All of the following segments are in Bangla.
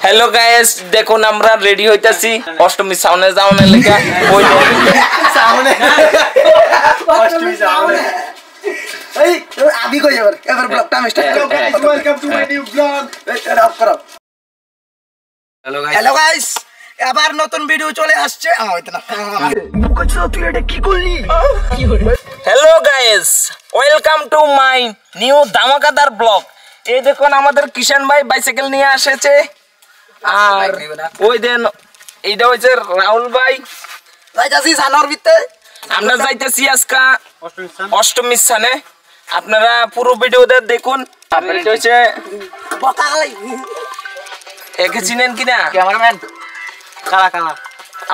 हेलो गाइस देखो আমরা রেডি হইতাছি অষ্টমী সাউন্ডে যাওয়ার লাগা ওই সাউন্ডে অষ্টমী সাউন্ডে এই আবি কই এবার ব্লগটা আমি স্টার্ট করব welcome to my new blog এটা অফ করো हेलो गाइस আবার নতুন ভিডিও চলে আসছে হইতো না মুখছ তুই এটা কি করলি hello guys welcome to my new ধামাকাদার ব্লগ এই দেখুন আমাদের কিষান ভাই বাইসাইকেল নিয়ে এসেছে আর ওই দেন এইটা হইছে রাহুল ভাই যাইতাছি সানোর ভিতরে আমরা যাইতাছি আজকে অষ্টমী স্থানে আপনারা পুরো ভিডিওটা দেখুন আপনারা এটা হইছে বকালাই একে চিনেন কিনা ক্যামেরাম্যান কালা কালা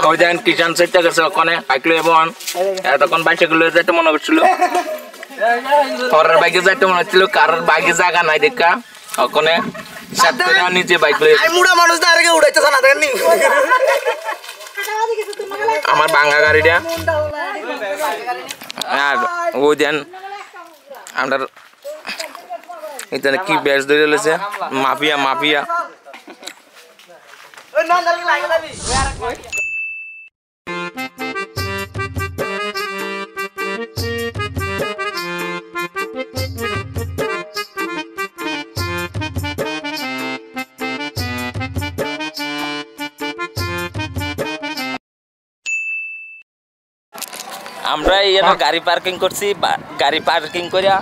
ওই দেন কিষান সেটটা গেছে ওখানে বাইক লয়ে বন তখন বাইসাইকেল লয়ে যাইতে মনে করছিল পরের বাইকে যাইতে মনে হচ্ছিল কারোর বাইকে জায়গা নাই দেখা ওখানে সাতটা নিচে বাইক লয়ে আই মুড়া মানুষ দা আগে উড়াইতেছ না দেখেন নি আমার ভাঙা গাড়িটা আর ওই দেন আমরা এখানে কি ব্যাচ ধরে লেছে মাফিয়া মাফিয়া ওই না না লাগে যাবি আমরা এখানে গাড়ি পার্কিং করছি গাড়ি পার্কিং করিয়া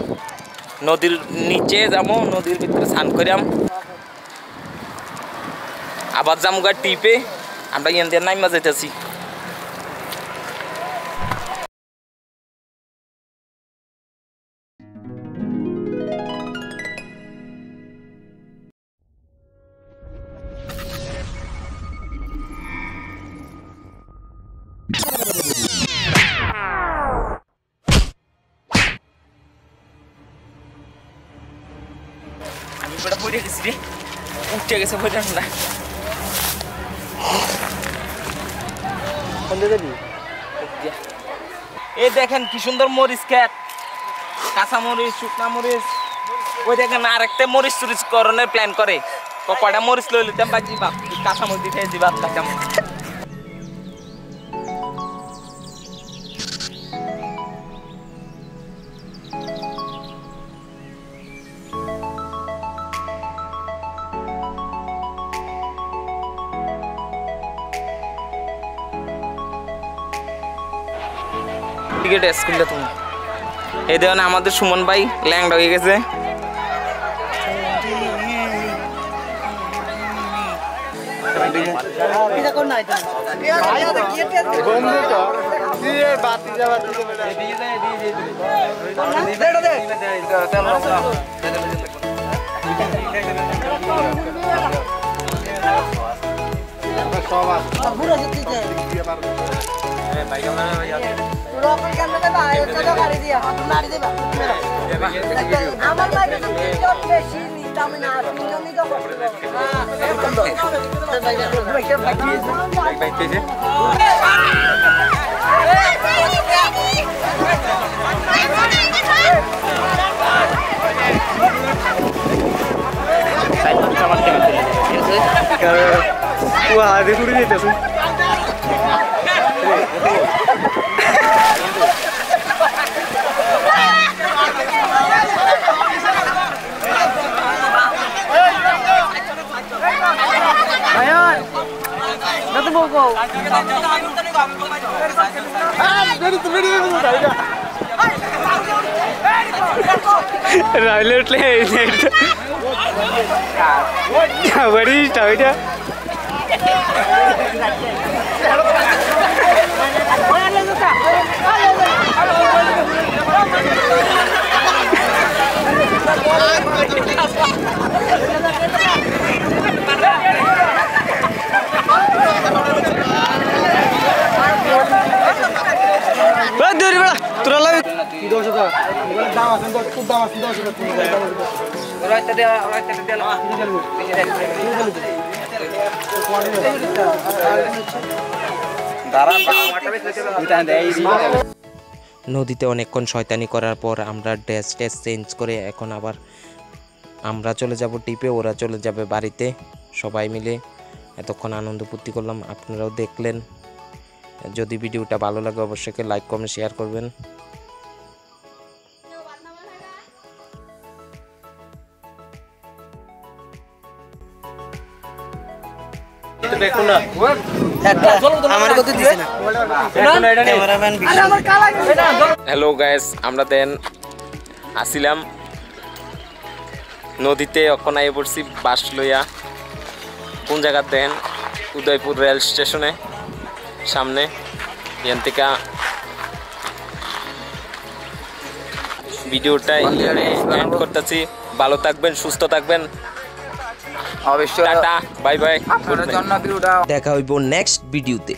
নদীর নিচে যাবো নদীর ভিতরে স্নান করিয়াম আবার যাবো গা টিপে আমরা এখান দিয়ে নাইমা যাইতেছি পড়ে গেছি রে উঠে গেছে পড়ে না এই দেখেন কি সুন্দর মরিচ খেত কাঁচা মরিচ শুকনা মরিচ ওই দেখেন আরেকটা মরিচ চুরিচ করণের প্ল্যান করে কয়টা মরিচ লই লিতাম বাজি বাপ কাঁচা মরিচ দিতে দিবা কাঁচা টিকিট স্কুলে তুমি এই দেখুন আমাদের সুমন ভাই ল্যাংড়া হয়ে গেছে আমার বাইকে বেশি নিতাম না তুমি তো Wah, dia sudah ni tu. Ayan, nanti buku. Dari tu tadi dah. Railer le, ya beri tahu dia. Betul ni bela, turun lagi. Tidak usah. Kalau dalam sentuh, tu dalam sentuh sudah turun. Orang tadi lah. নদীতে অনেকক্ষণ শয়তানি করার পর আমরা ড্রেস চেঞ্জ করে এখন আবার আমরা চলে যাব টিপে, ওরা চলে যাবে বাড়িতে। সবাই মিলে এতক্ষণ আনন্দ ফুর্তি করলাম, আপনারাও দেখলেন। যদি ভিডিওটা ভালো লাগে অবশ্যই লাইক কমেন্ট শেয়ার করবেন। হ্যালো গাইস, আমরা দেন আসিলাম নদীতে, অখন আইয়ে পড়ছি বাস লইয়া। কোন জায়গা দেন? উদয়পুর রেল স্টেশনে সামনে। এখান থেকে ভিডিওটা এন্ড করতেছি। ভালো থাকবেন, সুস্থ থাকবেন, অবশ্যই টাটা, বাই বাই। আপনার জন্য ভিডিওটা দেখা হইব নেক্সট ভিডিওতে।